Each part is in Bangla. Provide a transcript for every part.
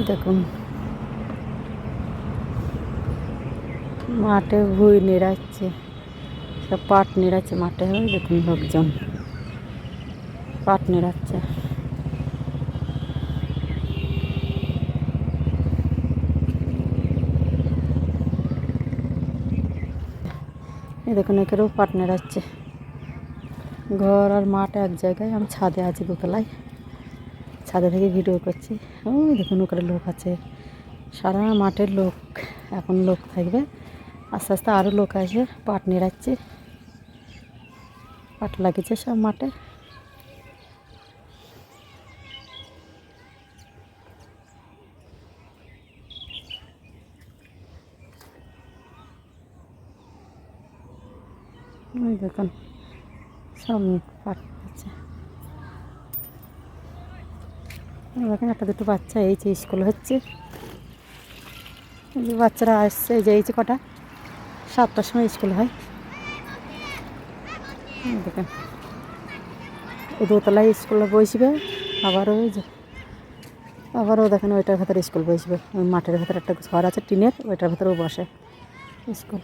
দেখুন মাঠে ভুঁই নেড়াচ্ছে, সব পাট নেড়াচ্ছে মাঠে। হয় দেখুন লোকজন পাট নেড়াচ্ছে। এই দেখুন এখানেও পাট নেড়াচ্ছে। ঘর আর মাঠ এক জায়গায়। আমি ছাদে আছি, দোতলায়, ছাদে থেকে ভিডিও করছি। ওই দেখুন ওখানে লোক আছে, সারা মাঠের লোক। এখন লোক থাকবে, আস্তে আস্তে আরও লোক আসবে। পাট নেড়াচ্ছে, পাট লাগিয়েছে সব মাঠে। ওই দেখুন সব পাট আছে। দেখেন একটা দুটো বাচ্চা এই যে স্কুল হচ্ছে, এই যে বাচ্চারা আসছে। এই যে এই যে কটা 7টার সময় স্কুল হয়। দেখেন এই দোতলায় স্কুলে বসবে, আবার ওই যে আবারও দেখেন ওইটার ভেতরে স্কুল বসবে। ওই মাঠের ভেতরে একটা ঘর আছে টিনের, ওইটার ভেতরেও বসে স্কুল।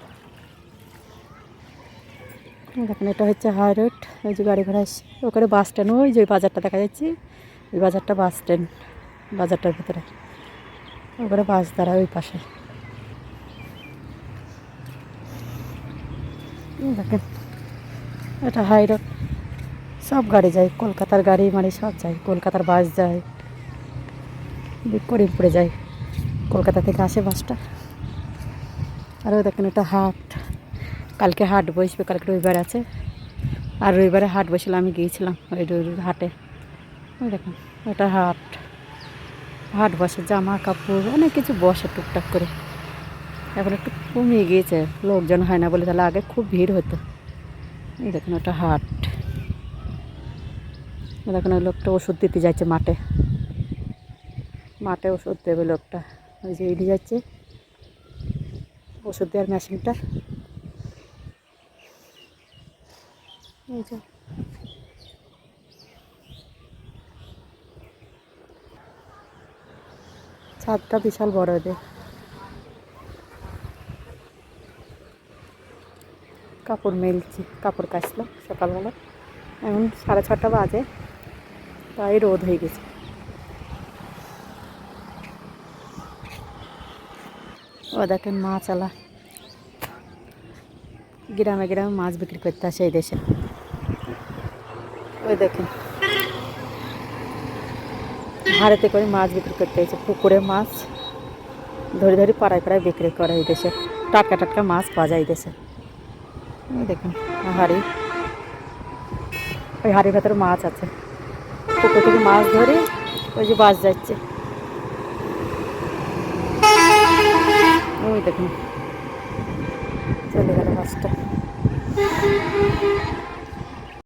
দেখেন এটা হচ্ছে হাই রোড। ওই যে গাড়ি ঘোড়া আসছে। ওখানে বাস স্ট্যান্ড, ওই যে বাজারটা দেখা যাচ্ছে, ওই বাজারটা বাস স্ট্যান্ড। বাজারটার ভেতরে ওখানে বাস দাঁড়ায় ওই পাশে। দেখেন এটা হাই রোড, সব গাড়ি যায়, কলকাতার গাড়ি মাড়ি সব যায়। কলকাতার বাস যায়, করিমপুরে যায়, কলকাতা থেকে আসে বাসটা। আরও দেখেন এটা হাট, কালকে হাট বসবে, কালকে রবিবার আছে। আর রবিবারে হাট বসলে আমি গিয়েছিলাম ওই হাটে। ওই দেখুন এটা হাট, হাট বসে, জামা কাপড় অনেক কিছু বসে টুকটাক করে। এখন একটু কমিয়ে গিয়েছে, লোকজন হয় না বলে, তাহলে আগে খুব ভিড় হতো। এই দেখুন ওটা হাট। দেখুন ওই লোকটা ওষুধ দিতে যাচ্ছে মাঠে, মাঠে ওষুধ দেবে লোকটা। ওই যে এড়িয়ে যাচ্ছে ওষুধ দেওয়ার মেশিনটা। এই যে ছাদটা বিশাল বড় এদের। কাপড় মেলছি, কাপড় কাচলাম সকালবেলা। এখন 6:30 বাজে, তাই রোদ হয়ে গেছে। ও দেখেন মাছ আলা, গ্রামে গ্রামে মাছ বিক্রি করতে আসে এই দেশে। ওই দেখেন ভারতে করে মাছ বিক্রি করতে এসে, পুকুরে মাছ ধরে ধরে পাড়ায় পাড়ায় বিক্রি করে এই দেশে। টাটকা টাটকা মাছ পাওয়া যায় এই দেশে। ওই দেখুন হাঁড়ি, ওই হাঁড়ির ভেতরে মাছ আছে। পুকুর থেকে মাছ ধরে ওই যে বাস যাচ্ছে। ওই দেখুন চলে গেল বাসটা।